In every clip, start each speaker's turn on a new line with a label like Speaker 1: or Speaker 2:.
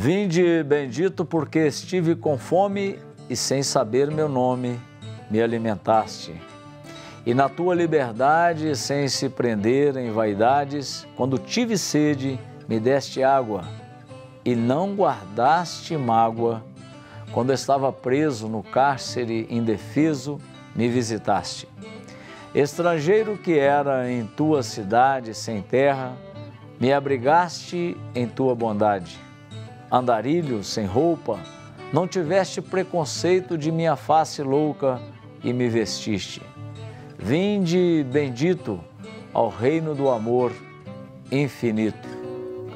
Speaker 1: Vinde, bendito, porque estive com fome e sem saber meu nome me alimentaste. E na tua liberdade, sem se prender em vaidades, quando tive sede, me deste água e não guardaste mágoa. Quando estava preso no cárcere indefeso, me visitaste. Estrangeiro que era em tua cidade sem terra, me abrigaste em tua bondade. Andarilho sem roupa, não tiveste preconceito de minha face louca e me vestiste. Vinde, bendito, ao reino do amor infinito.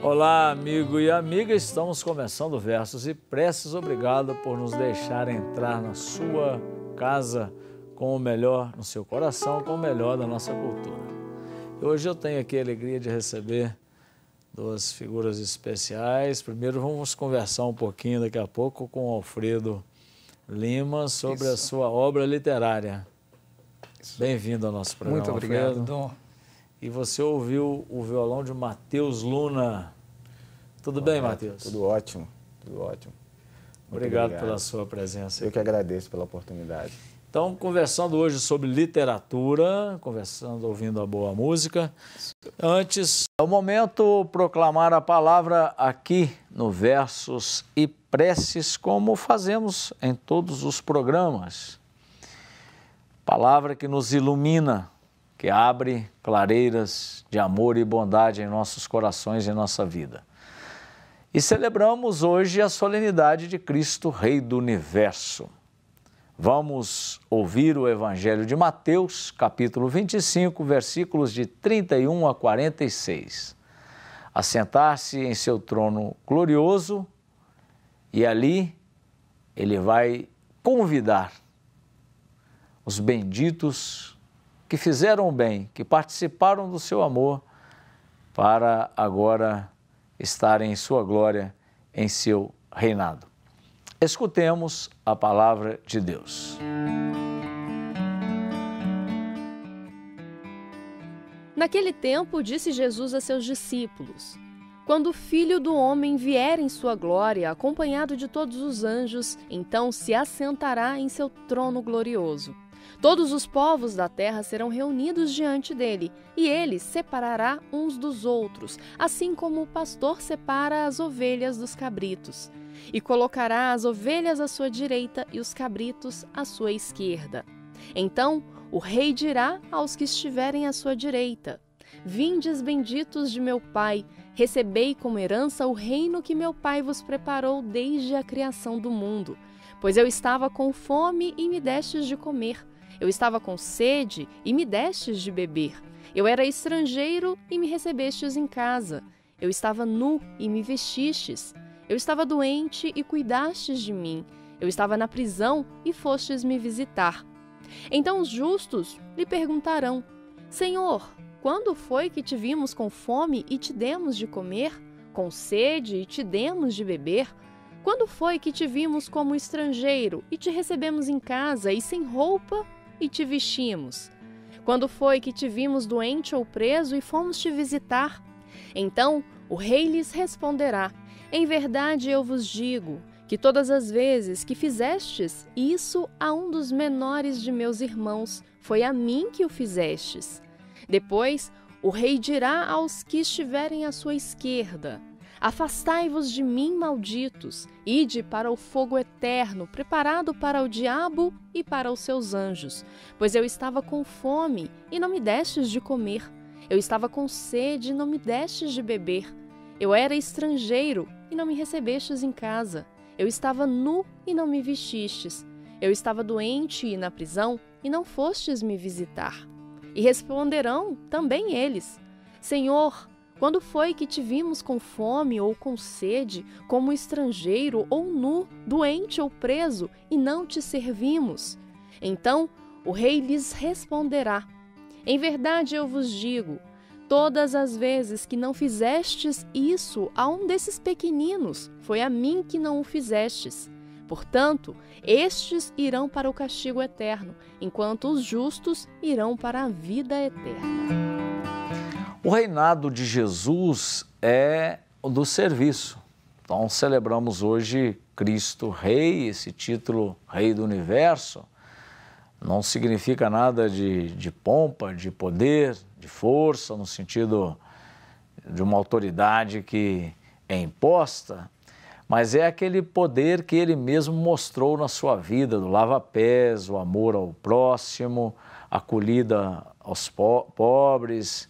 Speaker 1: Olá, amigo e amiga, estamos começando Versos e Preces. Obrigado por nos deixar entrar na sua casa com o melhor no seu coração, com o melhor da nossa cultura. E hoje eu tenho aqui a alegria de receber duas figuras especiais. Primeiro vamos conversar um pouquinho daqui a pouco com o Alfredo Lima sobre a sua obra literária. Bem-vindo ao nosso programa,
Speaker 2: Muito obrigado,
Speaker 1: Alfredo.
Speaker 2: Dom.
Speaker 1: E você ouviu o violão de Matheus Luna. Tudo bem, Matheus?
Speaker 3: Tudo ótimo, tudo ótimo.
Speaker 1: Obrigado pela sua presença.
Speaker 3: Eu que agradeço pela oportunidade.
Speaker 1: Então, conversando hoje sobre literatura, ouvindo a boa música. Antes, é o momento proclamar a palavra aqui no Versos e Preces, como fazemos em todos os programas. Palavra que nos ilumina, que abre clareiras de amor e bondade em nossos corações e em nossa vida. E celebramos hoje a solenidade de Cristo, Rei do Universo. Vamos ouvir o Evangelho de Mateus, capítulo 25, versículos de 31 a 46. Assentar-se em seu trono glorioso e ali ele vai convidar os benditos que fizeram o bem, que participaram do seu amor, para agora estarem em sua glória, em seu reinado. Escutemos a palavra de Deus.
Speaker 4: Naquele tempo, disse Jesus a seus discípulos: quando o Filho do Homem vier em sua glória, acompanhado de todos os anjos, então se assentará em seu trono glorioso. Todos os povos da terra serão reunidos diante dele, e ele separará uns dos outros, assim como o pastor separa as ovelhas dos cabritos. E colocará as ovelhas à sua direita e os cabritos à sua esquerda. Então o rei dirá aos que estiverem à sua direita: vindes benditos de meu Pai, recebei como herança o reino que meu Pai vos preparou desde a criação do mundo. Pois eu estava com fome e me destes de comer. Eu estava com sede e me destes de beber. Eu era estrangeiro e me recebestes em casa. Eu estava nu e me vestistes. Eu estava doente e cuidastes de mim. Eu estava na prisão e fostes me visitar. Então os justos lhe perguntarão: Senhor, quando foi que te vimos com fome e te demos de comer? Com sede e te demos de beber? Quando foi que te vimos como estrangeiro e te recebemos em casa e sem roupa e te vestimos? Quando foi que te vimos doente ou preso e fomos te visitar? Então o rei lhes responderá: em verdade eu vos digo que todas as vezes que fizestes isso a um dos menores de meus irmãos, foi a mim que o fizestes. Depois o rei dirá aos que estiverem à sua esquerda: afastai-vos de mim, malditos, ide para o fogo eterno, preparado para o diabo e para os seus anjos. Pois eu estava com fome e não me destes de comer. Eu estava com sede e não me destes de beber. Eu era estrangeiro e não me recebestes em casa. Eu estava nu e não me vestistes. Eu estava doente e na prisão e não fostes me visitar. E responderão também eles: Senhor, quando foi que te vimos com fome ou com sede, como estrangeiro ou nu, doente ou preso, e não te servimos? Então o rei lhes responderá: em verdade eu vos digo, todas as vezes que não fizestes isso a um desses pequeninos, foi a mim que não o fizestes. Portanto, estes irão para o castigo eterno, enquanto os justos irão para a vida eterna.
Speaker 1: O reinado de Jesus é o do serviço. Então, celebramos hoje Cristo Rei, esse título Rei do Universo. Não significa nada de pompa, de poder, de força, no sentido de uma autoridade que é imposta, mas é aquele poder que ele mesmo mostrou na sua vida, do lava-pés, o amor ao próximo, a acolhida aos pobres,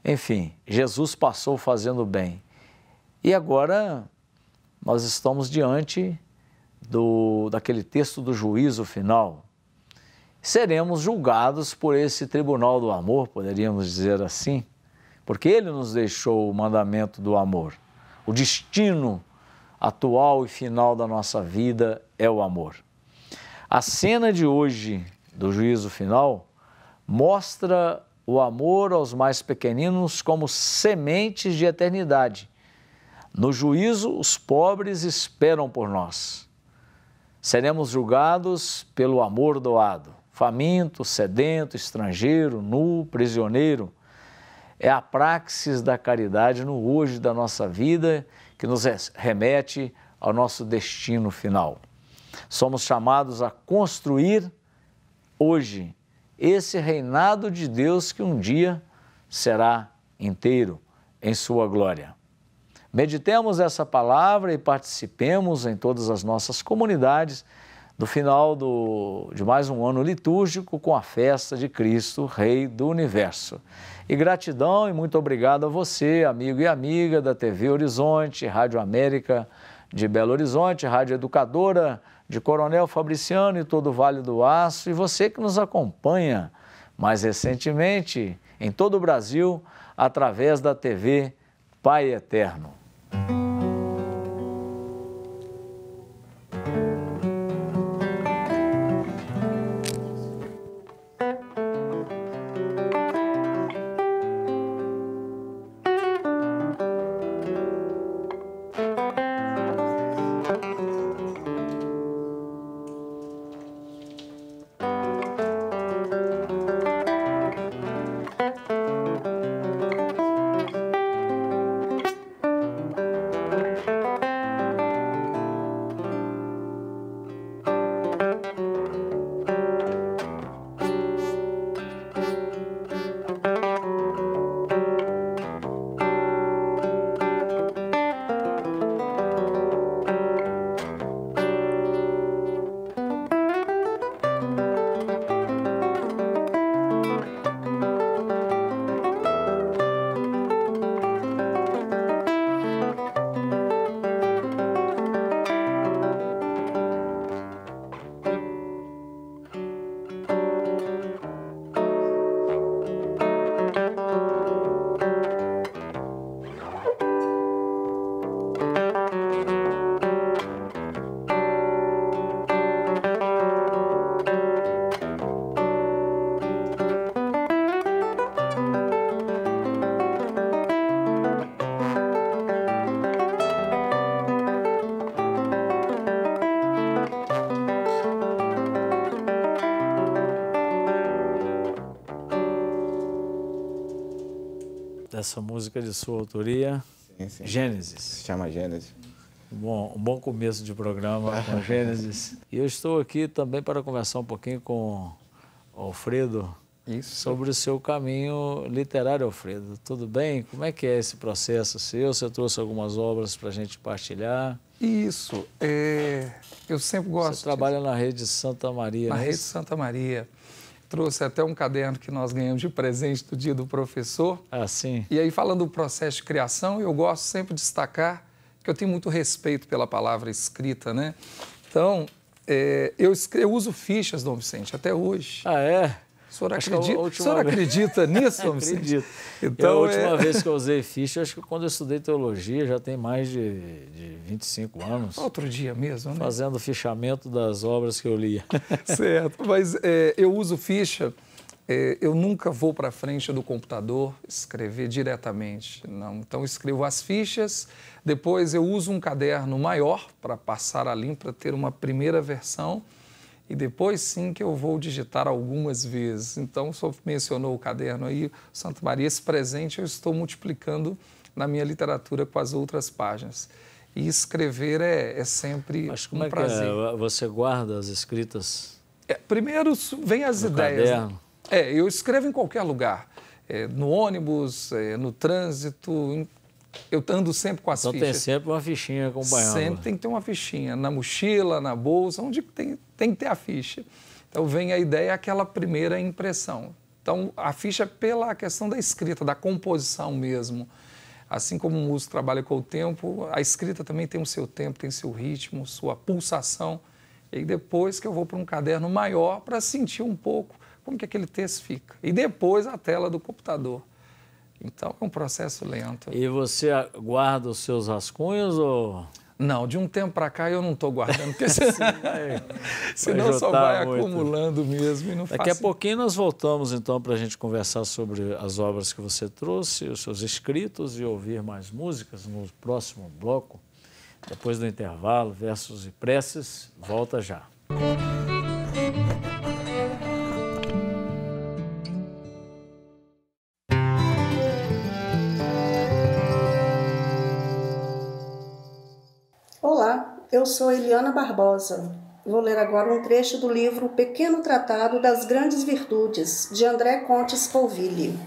Speaker 1: enfim, Jesus passou fazendo bem. E agora nós estamos diante daquele texto do juízo final. Seremos julgados por esse tribunal do amor, poderíamos dizer assim, porque ele nos deixou o mandamento do amor. O destino atual e final da nossa vida é o amor. A cena de hoje do juízo final mostra o amor aos mais pequeninos como sementes de eternidade. No juízo, os pobres esperam por nós. Seremos julgados pelo amor doado. Faminto, sedento, estrangeiro, nu, prisioneiro. É a praxis da caridade no hoje da nossa vida que nos remete ao nosso destino final. Somos chamados a construir hoje esse reinado de Deus que um dia será inteiro em sua glória. Meditemos essa palavra e participemos em todas as nossas comunidades do final de mais um ano litúrgico com a festa de Cristo, Rei do Universo. E gratidão e muito obrigado a você, amigo e amiga da TV Horizonte, Rádio América de Belo Horizonte, Rádio Educadora de Coronel Fabriciano e todo o Vale do Aço, e você que nos acompanha mais recentemente em todo o Brasil através da TV Pai Eterno. Essa música de sua autoria,
Speaker 3: Sim.
Speaker 1: Gênesis.
Speaker 3: Se chama Gênesis.
Speaker 1: Um bom começo de programa com Gênesis. E eu estou aqui também para conversar um pouquinho com o Alfredo sobre o seu caminho literário, Alfredo. Tudo bem? Como é que é esse processo seu? Você trouxe algumas obras para a gente partilhar?
Speaker 2: Isso. Eu sempre gosto...
Speaker 1: Você trabalha na Rede Santa Maria,
Speaker 2: Na
Speaker 1: né?
Speaker 2: Rede Santa Maria. Trouxe até um caderno que nós ganhamos de presente do Dia do Professor.
Speaker 1: Ah, sim.
Speaker 2: E aí, falando do processo de criação, eu gosto sempre de destacar que eu tenho muito respeito pela palavra escrita, né? Então, eu uso fichas, Dom Vicente, até hoje.
Speaker 1: Ah, é?
Speaker 2: O senhor acredita nisso, Dom Vicente?
Speaker 1: Acredito.
Speaker 2: Então,
Speaker 1: a última vez que eu usei ficha, acho que quando eu estudei teologia, já tem mais de 25 anos.
Speaker 2: Outro dia mesmo, né?
Speaker 1: Fazendo fichamento das obras que eu lia.
Speaker 2: Certo, mas eu uso ficha, eu nunca vou para frente do computador escrever diretamente, não. Então, eu escrevo as fichas, depois eu uso um caderno maior para passar a limpo, para ter uma primeira versão, e depois sim que eu vou digitar algumas vezes. Então, o senhor mencionou o caderno aí, Santa Maria, esse presente eu estou multiplicando na minha literatura com as outras páginas. E escrever é sempre
Speaker 1: Mas como
Speaker 2: um
Speaker 1: é que
Speaker 2: prazer.
Speaker 1: é? Você guarda as escritas
Speaker 2: Primeiro vem as
Speaker 1: no
Speaker 2: ideias.
Speaker 1: caderno?
Speaker 2: Eu escrevo em qualquer lugar. No ônibus, no trânsito, eu ando sempre com as
Speaker 1: Então
Speaker 2: fichas.
Speaker 1: tem sempre uma fichinha acompanhando.
Speaker 2: Sempre tem que ter uma fichinha, na mochila, na bolsa, onde tem que ter a ficha. Então vem a ideia, aquela primeira impressão. Então a ficha pela questão da escrita, da composição mesmo. Assim como o músico trabalha com o tempo, a escrita também tem o seu tempo, tem seu ritmo, sua pulsação. E aí depois que eu vou para um caderno maior para sentir um pouco como que aquele texto fica. E depois a tela do computador. Então é um processo lento.
Speaker 1: E você guarda os seus rascunhos ou...
Speaker 2: Não, de um tempo para cá eu não estou guardando, porque senão só
Speaker 1: juntar
Speaker 2: vai
Speaker 1: muito.
Speaker 2: acumulando mesmo e não faz.
Speaker 1: Daqui a pouquinho nós voltamos então para a gente conversar sobre as obras que você trouxe, os seus escritos e ouvir mais músicas no próximo bloco. Depois do intervalo, versos e preces, volta já.
Speaker 5: Olá, eu sou Eliana Barbosa. Vou ler agora um trecho do livro Pequeno Tratado das Grandes Virtudes, de André Comte Sponville.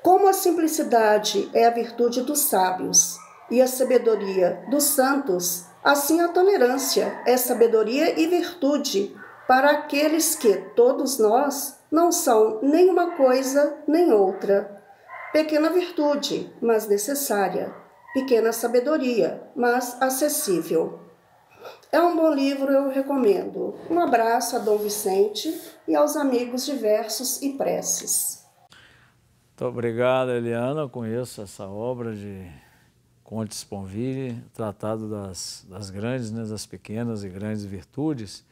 Speaker 5: Como a simplicidade é a virtude dos sábios e a sabedoria dos santos, assim a tolerância é sabedoria e virtude para aqueles que, todos nós, não são nem uma coisa nem outra. Pequena virtude, mas necessária. Pequena sabedoria, mas acessível. É um bom livro, eu recomendo. Um abraço a Dom Vicente e aos amigos de Versos e Preces.
Speaker 1: Muito obrigado, Eliana. Eu conheço essa obra de Comte Sponville, tratado das grandes, né, das pequenas e grandes virtudes.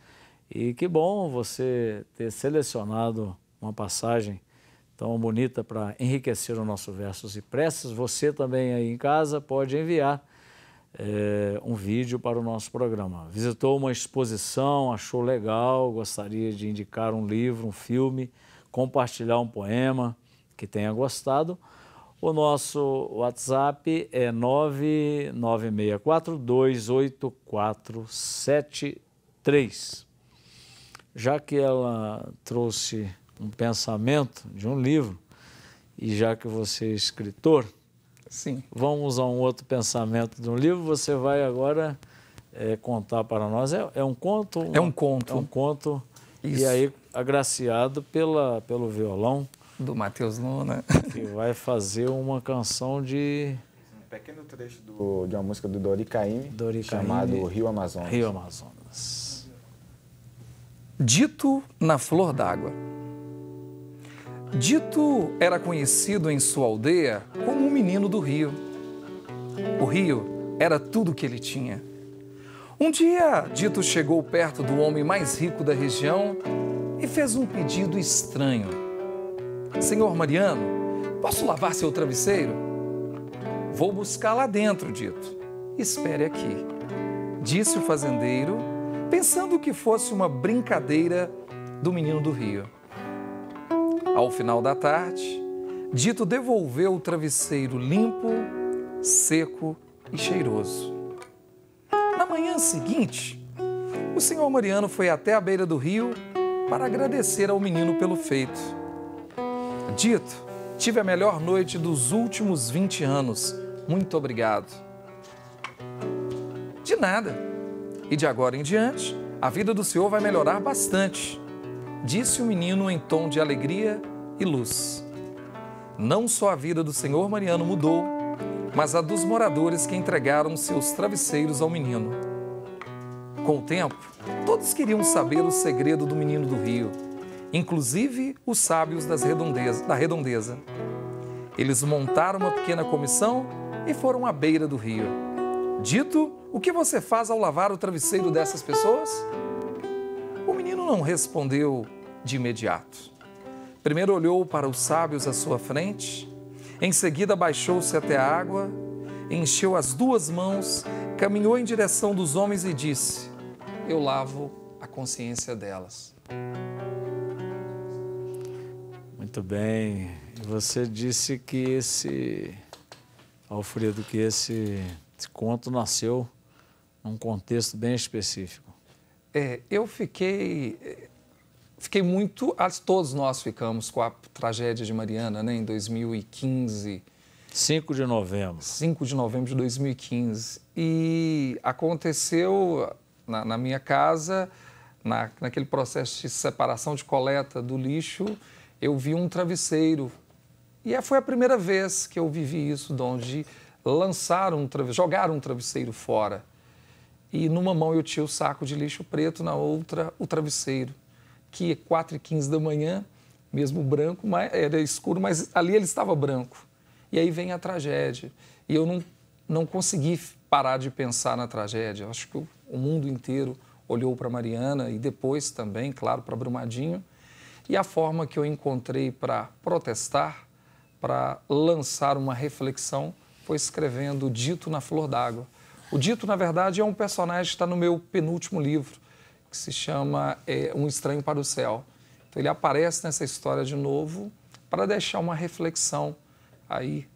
Speaker 1: E que bom você ter selecionado uma passagem tão bonita para enriquecer o nosso Versos e Preces. Você também aí em casa pode enviar um vídeo para o nosso programa. Visitou uma exposição, achou legal, gostaria de indicar um livro, um filme, compartilhar um poema que tenha gostado. O nosso WhatsApp é 996428473. Já que ela trouxe um pensamento de um livro, e já que você é escritor,
Speaker 2: Sim.
Speaker 1: Vamos a um outro pensamento de um livro. Você vai agora contar para nós. É um conto?
Speaker 2: É um conto.
Speaker 1: É um conto.
Speaker 2: Isso.
Speaker 1: E aí, agraciado pelo violão.
Speaker 2: Do Matheus Luna.
Speaker 1: Que vai fazer uma canção de...
Speaker 3: Um pequeno trecho de uma música do Dori Caymmi,
Speaker 1: Dori
Speaker 3: chamado
Speaker 1: Caymmi,
Speaker 3: Rio Amazonas.
Speaker 1: Rio Amazonas.
Speaker 2: Dito na flor d'água. Dito era conhecido em sua aldeia como um menino do rio. O rio era tudo que ele tinha. Um dia, Dito chegou perto do homem mais rico da região e fez um pedido estranho. Senhor Mariano, posso lavar seu travesseiro? Vou buscar lá dentro, Dito. Espere aqui, disse o fazendeiro, pensando que fosse uma brincadeira do menino do rio. Ao final da tarde, Dito devolveu o travesseiro limpo, seco e cheiroso. Na manhã seguinte, o senhor Mariano foi até a beira do rio para agradecer ao menino pelo feito. Dito, tive a melhor noite dos últimos 20 anos. Muito obrigado. De nada. E de agora em diante, a vida do senhor vai melhorar bastante, disse o menino em tom de alegria e luz. Não só a vida do senhor Mariano mudou, mas a dos moradores que entregaram seus travesseiros ao menino. Com o tempo, todos queriam saber o segredo do menino do rio, inclusive os sábios da redondeza. Eles montaram uma pequena comissão e foram à beira do rio. Dito, o que você faz ao lavar o travesseiro dessas pessoas? O menino não respondeu de imediato. Primeiro olhou para os sábios à sua frente, em seguida baixou-se até a água, encheu as duas mãos, caminhou em direção dos homens e disse: eu lavo a consciência delas.
Speaker 1: Muito bem. Você disse que Alfredo, que esse conto nasceu num contexto bem específico.
Speaker 2: Eu fiquei muito... Todos nós ficamos com a tragédia de Mariana, né, em 2015.
Speaker 1: 5 de novembro.
Speaker 2: 5 de novembro de 2015. E aconteceu na minha casa, naquele processo de separação, de coleta do lixo, eu vi um travesseiro. E foi a primeira vez que eu vivi isso, de onde jogaram um travesseiro fora. E numa mão eu tinha o saco de lixo preto, na outra o travesseiro, que 4h15 da manhã, mesmo branco, era escuro, mas ali ele estava branco. E aí vem a tragédia. E eu não consegui parar de pensar na tragédia. Eu acho que o mundo inteiro olhou para Mariana e depois também, claro, para Brumadinho. E a forma que eu encontrei para protestar, para lançar uma reflexão, foi escrevendo o Dito na Flor d'Água. O Dito, na verdade, é um personagem que está no meu penúltimo livro, que se chama Um Estranho para o Céu. Então, ele aparece nessa história de novo para deixar uma reflexão aí,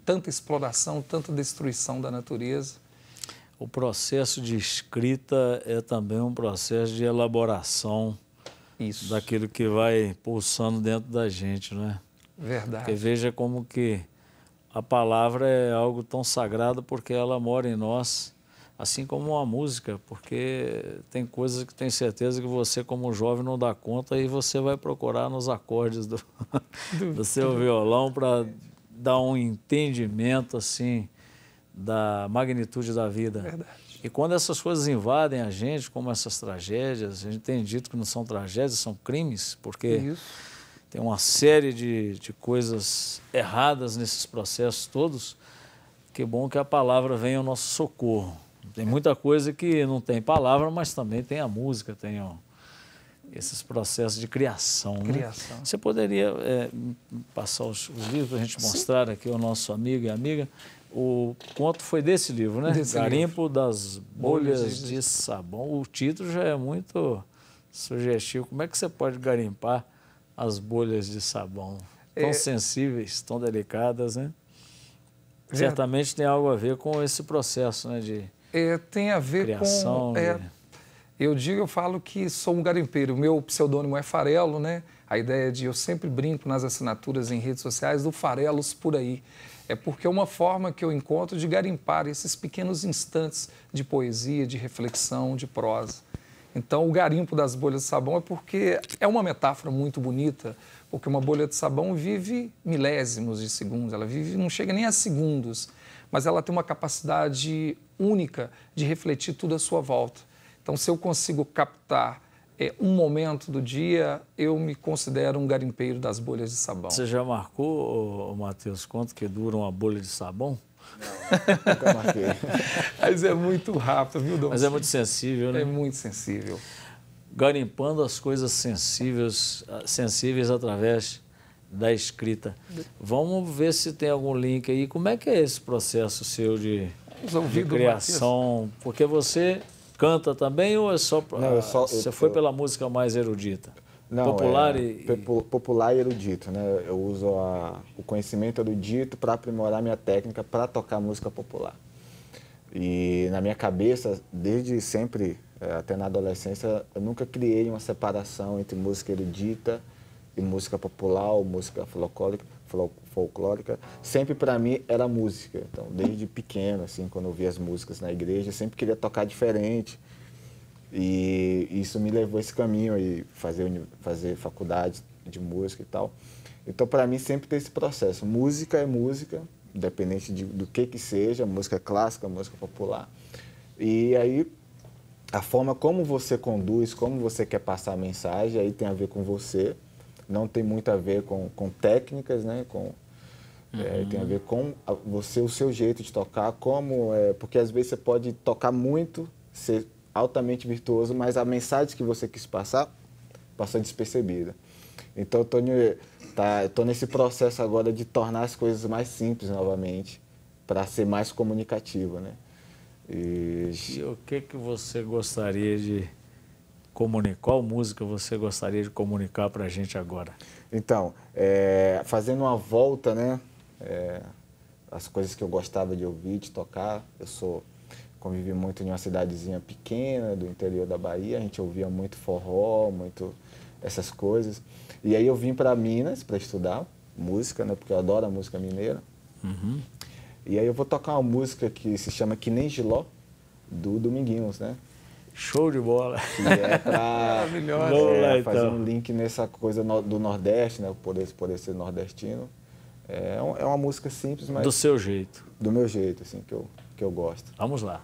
Speaker 2: tanta exploração, tanta destruição da natureza.
Speaker 1: O processo de escrita é também um processo de elaboração daquilo que vai pulsando dentro da gente, não é?
Speaker 2: Verdade.
Speaker 1: Porque veja como que a palavra é algo tão sagrado porque ela mora em nós, assim como a música, porque tem coisas que tem certeza que você, como jovem, não dá conta e você vai procurar nos acordes do seu violão para dar um entendimento, assim, da magnitude da vida.
Speaker 2: Verdade.
Speaker 1: E quando essas coisas invadem a gente, como essas tragédias, a gente tem dito que não são tragédias, são crimes, porque tem uma série de coisas erradas nesses processos todos. Que bom que a palavra venha ao nosso socorro. Tem muita coisa que não tem palavra, mas também tem a música, tem esses processos de criação. Né? Você poderia passar os livros para a gente mostrar aqui ao nosso amigo e amiga? O conto foi desse livro, né? Garimpo das Bolhas de Sabão. O título já é muito sugestivo. Como é que você pode garimpar as bolhas de sabão? Tão sensíveis, tão delicadas, né? Certamente tem algo a ver com esse processo, né?
Speaker 2: Tem a ver
Speaker 1: criação,
Speaker 2: eu falo que sou um garimpeiro. O meu pseudônimo é Farelo, né? A ideia eu sempre brinco nas assinaturas em redes sociais do Farelos por aí. É porque é uma forma que eu encontro de garimpar esses pequenos instantes de poesia, de reflexão, de prosa. Então, o garimpo das bolhas de sabão é porque é uma metáfora muito bonita, porque uma bolha de sabão vive milésimos de segundos, ela não chega nem a segundos, mas ela tem uma capacidade única de refletir tudo à sua volta. Então, se eu consigo captar um momento do dia, eu me considero um garimpeiro das bolhas de sabão.
Speaker 1: Você já marcou, Matheus, quanto que dura uma bolha de sabão?
Speaker 3: Não, nunca marquei.
Speaker 2: Mas é muito rápido, viu, Dom?
Speaker 1: Mas é muito sensível, né?
Speaker 2: É muito sensível.
Speaker 1: Garimpando as coisas sensíveis através da escrita. Vamos ver se tem algum link aí. Como é que é esse processo seu de criação? Porque você canta também ou é só...
Speaker 3: Não,
Speaker 1: você foi pela música mais erudita?
Speaker 3: Não,
Speaker 1: popular
Speaker 3: popular e erudito, né? Eu uso o conhecimento erudito para aprimorar minha técnica para tocar música popular. E na minha cabeça, desde sempre, até na adolescência, eu nunca criei uma separação entre música erudita e música popular ou música folclórica. Sempre para mim era música. Então, desde pequeno, assim, quando eu via as músicas na igreja, eu sempre queria tocar diferente. E isso me levou a esse caminho aí, fazer faculdade de música e tal. Então, para mim, sempre tem esse processo. Música é música, independente do que seja, música clássica, música popular. E aí, a forma como você conduz, como você quer passar a mensagem, aí tem a ver com você. Não tem muito a ver com técnicas, né? Tem a ver com você, o seu jeito de tocar, porque às vezes você pode tocar muito, ser altamente virtuoso, mas a mensagem que você quis passar passou despercebida. Então, eu estou nesse processo agora de tornar as coisas mais simples novamente, para ser mais comunicativo, né? E
Speaker 1: o que você gostaria de comunicar? Qual música você gostaria de comunicar para a gente agora?
Speaker 3: Então, fazendo uma volta, né? as coisas que eu gostava de ouvir, de tocar. Convivi muito em uma cidadezinha pequena do interior da Bahia, a gente ouvia muito forró, muito essas coisas. E aí eu vim para Minas para estudar música, né, porque eu adoro a música mineira.
Speaker 1: Uhum.
Speaker 3: E aí eu vou tocar uma música que se chama Que Nem Giló, do Dominguinhos, né?
Speaker 1: Show de bola.
Speaker 3: Que é para fazer
Speaker 1: então.
Speaker 3: um link nessa coisa do Nordeste, né? Por esse nordestino. É uma música simples, mas...
Speaker 1: Do seu jeito.
Speaker 3: Do meu jeito, assim, que eu gosto.
Speaker 1: Vamos lá.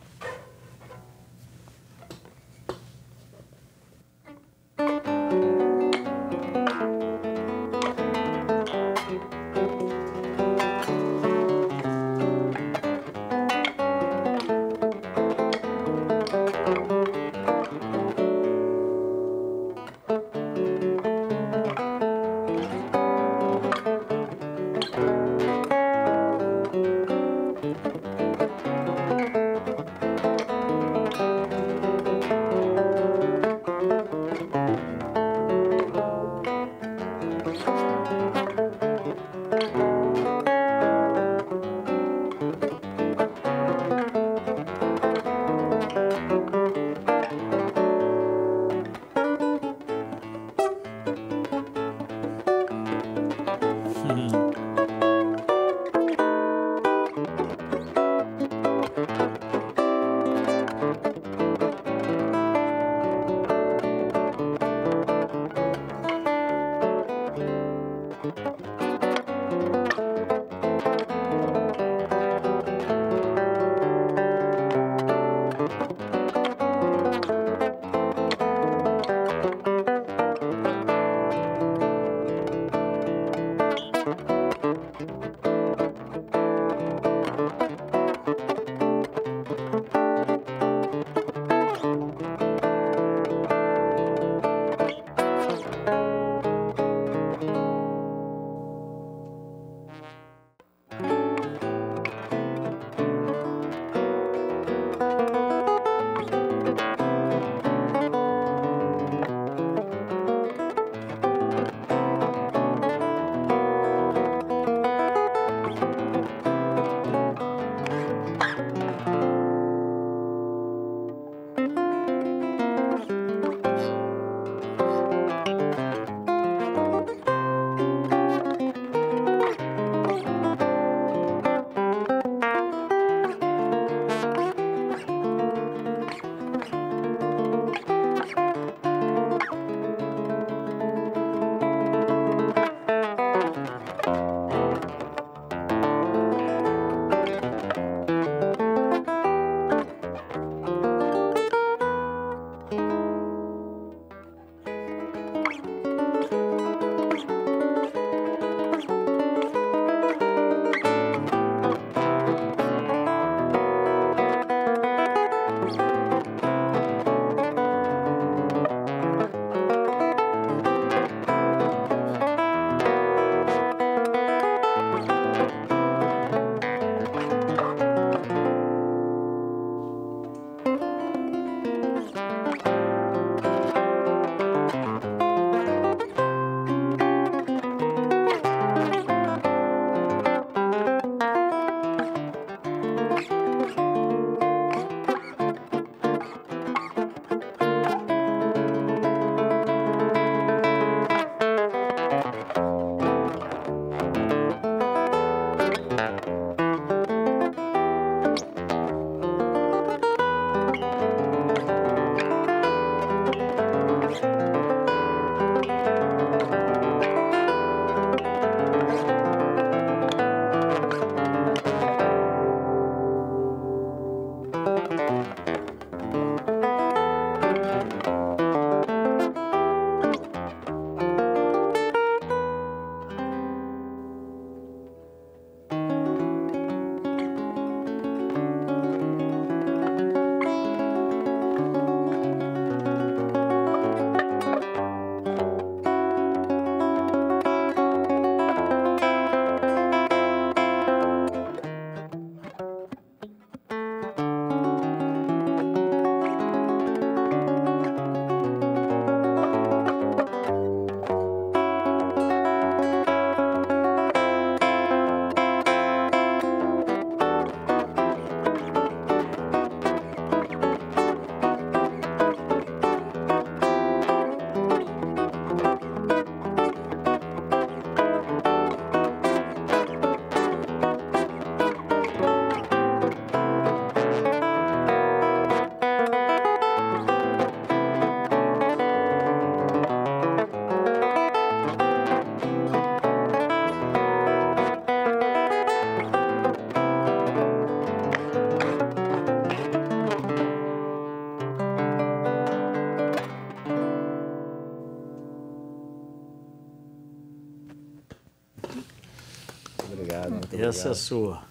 Speaker 3: obrigado, muito
Speaker 1: E
Speaker 3: obrigado.
Speaker 1: essa é a sua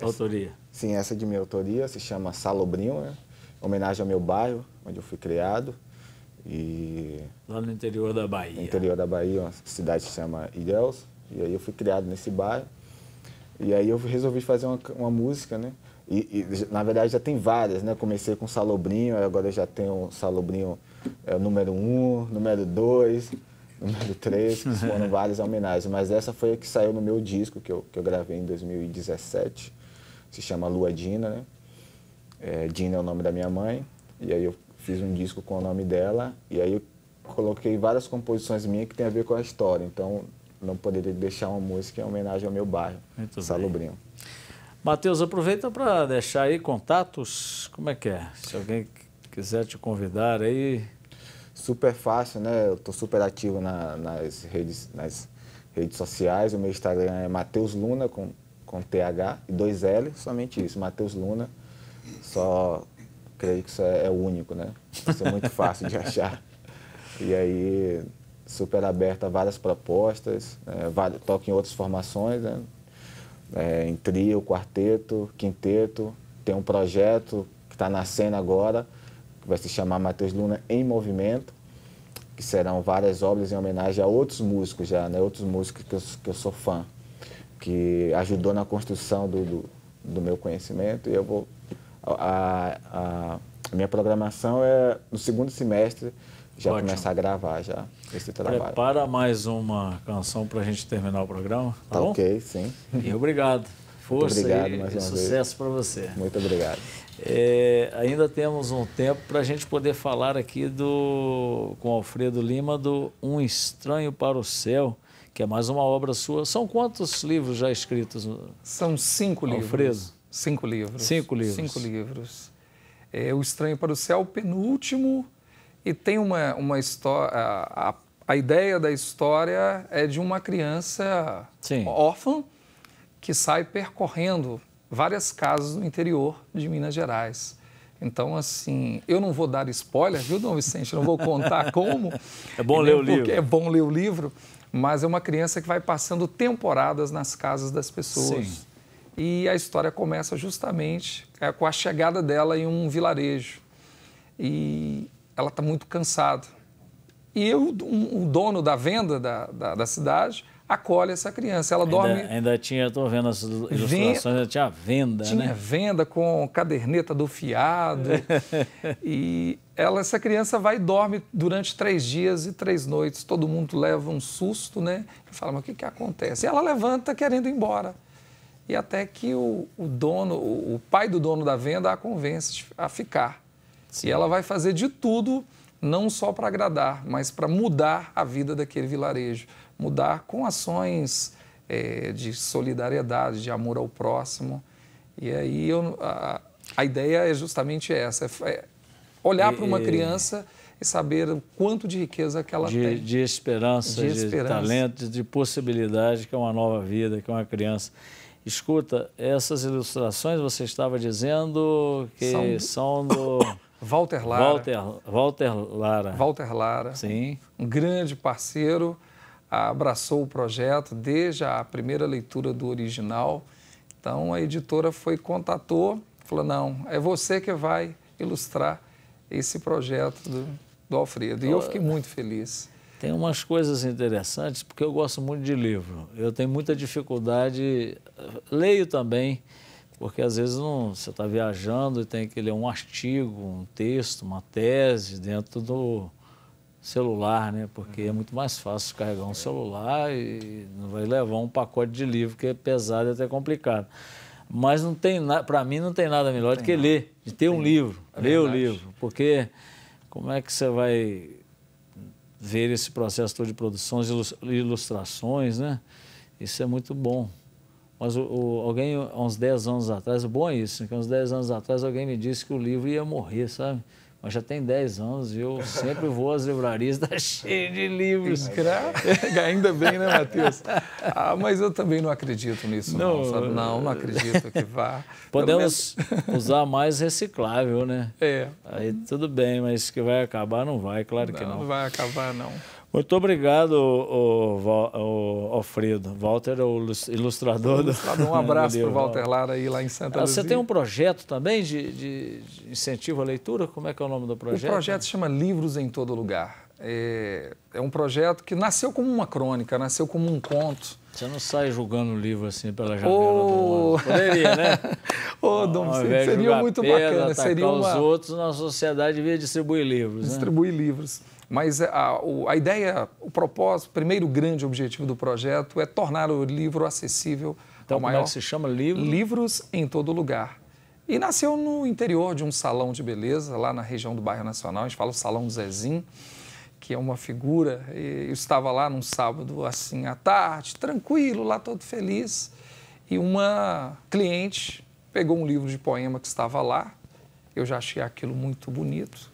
Speaker 1: autoria?
Speaker 3: Sim, essa é de minha autoria, se chama Salobrinho, né? Homenagem ao meu bairro, onde eu fui criado. E
Speaker 1: Lá no interior da Bahia.
Speaker 3: no interior da Bahia, uma cidade que se chama Ilhéus. E aí eu fui criado nesse bairro. E aí eu resolvi fazer uma música, né? E na verdade já tem várias, né? Comecei com Salobrinho, agora eu já tenho Salobrinho número 1, número 2, número 3, que foram várias homenagens. Mas essa foi a que saiu no meu disco, que eu gravei em 2017. Se chama Lua Dina, né? Dina é o nome da minha mãe. E aí eu fiz um disco com o nome dela. E aí eu coloquei várias composições minhas que tem a ver com a história. Então não poderia deixar uma música em homenagem ao meu bairro, Salobrinho.
Speaker 1: Matheus, aproveita para deixar aí contatos, como é que é? Se alguém quiser te convidar aí...
Speaker 3: Super fácil, né? Eu estou super ativo nas redes sociais, o meu Instagram é Matheus Luna, com TH e 2L, somente isso, Matheus Luna. Só creio que isso é único, né? Isso é muito fácil de achar. E aí, super aberto a várias propostas, toco em outras formações, né? Em trio, quarteto, quinteto. Tem um projeto que está nascendo agora, que vai se chamar Matheus Luna em Movimento, que serão várias obras em homenagem a outros músicos já, né? Outros músicos que eu sou fã, que ajudou na construção do meu conhecimento. E eu vou... A minha programação é no segundo semestre, já começar a gravar já esse trabalho.
Speaker 1: Prepara mais uma canção para a gente terminar o programa, tá bom?
Speaker 3: Ok, sim.
Speaker 1: E obrigado. Força
Speaker 3: obrigado,
Speaker 1: e sucesso para você.
Speaker 3: Muito obrigado.
Speaker 1: Ainda temos um tempo para a gente poder falar aqui com Alfredo Lima do Um Estranho para o Céu, que é mais uma obra sua. São quantos livros já escritos?
Speaker 2: São 5 livros.
Speaker 1: Alfredo?
Speaker 2: 5 livros.
Speaker 1: 5 livros.
Speaker 2: 5 livros. O Estranho para o Céu, o penúltimo, e tem uma história... A ideia da história é de uma criança órfã que sai percorrendo várias casas no interior de Minas Gerais. Então, assim, eu não vou dar spoiler, viu, Dom Vicente? Não vou contar como.
Speaker 1: É bom ler o livro.
Speaker 2: É bom ler o livro, mas é uma criança que vai passando temporadas nas casas das pessoas.
Speaker 1: Sim.
Speaker 2: E a história começa justamente com a chegada dela em um vilarejo. E ela está muito cansada. E o dono da venda da cidade acolhe essa criança. Ela dorme...
Speaker 1: Ainda tinha, estou vendo as ilustrações, ainda tinha venda,
Speaker 2: tinha,
Speaker 1: né?
Speaker 2: Tinha venda com caderneta do fiado. E essa criança vai e dorme durante 3 dias e 3 noites. Todo mundo leva um susto, né? E fala, mas o que acontece? E ela levanta querendo ir embora. E até que o pai do dono da venda a convence a ficar. Sim. E ela vai fazer de tudo, não só para agradar, mas para mudar a vida daquele vilarejo. Mudar com ações de solidariedade, de amor ao próximo. E aí a ideia é justamente essa, olhar para uma criança e saber o quanto de riqueza que ela tem.
Speaker 1: De esperança, de talento, de possibilidade, que é uma nova vida, que é uma criança. Escuta, essas ilustrações você estava dizendo que são do...
Speaker 2: Walter Lara.
Speaker 1: Walter Lara.
Speaker 2: Walter Lara.
Speaker 1: Sim.
Speaker 2: Um grande parceiro, abraçou o projeto desde a primeira leitura do original. Então a editora contatou, falou, não, é você que vai ilustrar esse projeto do Alfredo. E eu fiquei muito feliz.
Speaker 1: Tem umas coisas interessantes, porque eu gosto muito de livro. Eu tenho muita dificuldade, leio também, porque às vezes você está viajando e tem que ler um artigo, um texto, uma tese dentro do celular, né? Porque é muito mais fácil carregar um celular e não vai levar um pacote de livro que é pesado e até complicado. Mas para mim não tem nada melhor do que ler, de ter um livro, ler o livro, porque como é que você vai ver esse processo todo de produções, ilustrações, né? Isso é muito bom. Mas alguém, há uns 10 anos atrás, o bom é isso, que uns 10 anos atrás alguém me disse que o livro ia morrer, sabe? Mas já tem 10 anos e eu sempre vou às livrarias, está cheio de livros.
Speaker 2: Ainda bem, né, Matheus? Mas eu também não acredito nisso, não, sabe? Não acredito que vá.
Speaker 1: Podemos usar mais reciclável, né?
Speaker 2: É.
Speaker 1: Aí tudo bem, mas que vai acabar não vai, claro que não.
Speaker 2: Não vai acabar, não.
Speaker 1: Muito obrigado, Alfredo. Walter é o ilustrador.
Speaker 2: Um abraço para o Walter Lara aí lá em Santa Luzia.
Speaker 1: Você tem um projeto também de incentivo à leitura? Como é que é o nome do projeto?
Speaker 2: O projeto se chama Livros em Todo Lugar. É um projeto que nasceu como uma crônica, nasceu como um conto.
Speaker 1: Você não sai julgando o livro assim pela janela do ônibus. Poderia, né?
Speaker 2: Dom Vicente, seria muito bacana. Seria
Speaker 1: os outros na sociedade devia distribuir livros.
Speaker 2: Distribuir livros. Mas a ideia, o propósito, o primeiro grande objetivo do projeto é tornar o livro acessível ao maior.
Speaker 1: Como é que se chama livro?
Speaker 2: Livros em Todo Lugar. E nasceu no interior de um salão de beleza, lá na região do Bairro Nacional. A gente fala o Salão do Zezinho, que é uma figura. Eu estava lá num sábado, assim, à tarde, tranquilo, lá todo feliz. E uma cliente pegou um livro de poema que estava lá. Eu já achei aquilo muito bonito.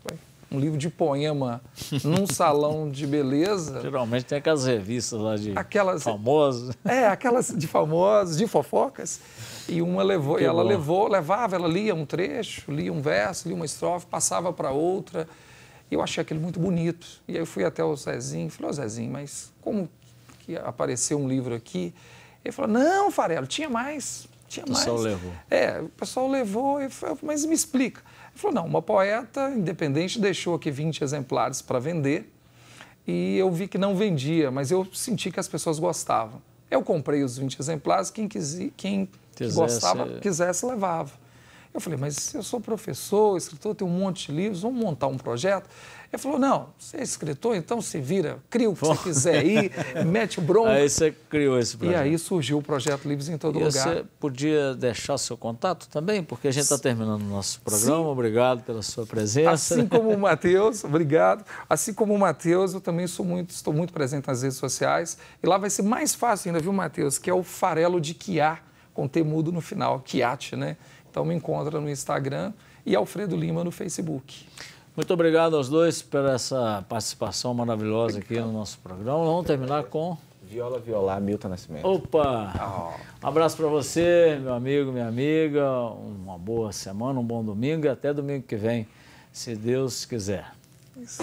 Speaker 2: Um livro de poema num salão de beleza.
Speaker 1: Geralmente tem aquelas revistas lá de famosos.
Speaker 2: Aquelas de famosos, de fofocas. E uma levou, e ela levava, ela lia um trecho, lia um verso, lia uma estrofe, passava para outra. E eu achei aquilo muito bonito. E aí eu fui até o Zezinho e falei, Zezinho, mas como que apareceu um livro aqui? Ele falou, não, Farelo, tinha mais. O pessoal
Speaker 1: levou.
Speaker 2: O pessoal levou, mas me explica. Ele falou, não, uma poeta independente deixou aqui 20 exemplares para vender e eu vi que não vendia, mas eu senti que as pessoas gostavam. Eu comprei os 20 exemplares, quem gostava, quisesse, levava. Eu falei, mas eu sou professor, escritor, tenho um monte de livros, vamos montar um projeto? Ele falou, não, você é escritor, então se vira, cria o que você quiser aí, mete o bronco.
Speaker 1: Aí você criou esse projeto.
Speaker 2: E aí surgiu o projeto Livros em Todo Lugar.
Speaker 1: Você podia deixar seu contato também? Porque a gente está terminando o nosso programa. Sim. Obrigado pela sua presença.
Speaker 2: Assim como o Matheus, obrigado. Assim como o Matheus, eu também estou muito presente nas redes sociais. E lá vai ser mais fácil ainda, viu, Matheus? Que é o Farelo de Quiá, com T mudo no final, Quiate, né? Então me encontra no Instagram e Alfredo Lima no Facebook.
Speaker 1: Muito obrigado aos dois por essa participação maravilhosa aqui no nosso programa. Vamos terminar com...
Speaker 3: Viola Violar, Milton Nascimento.
Speaker 1: Opa! Um abraço para você, meu amigo, minha amiga. Uma boa semana, um bom domingo e até domingo que vem, se Deus quiser.
Speaker 2: Isso.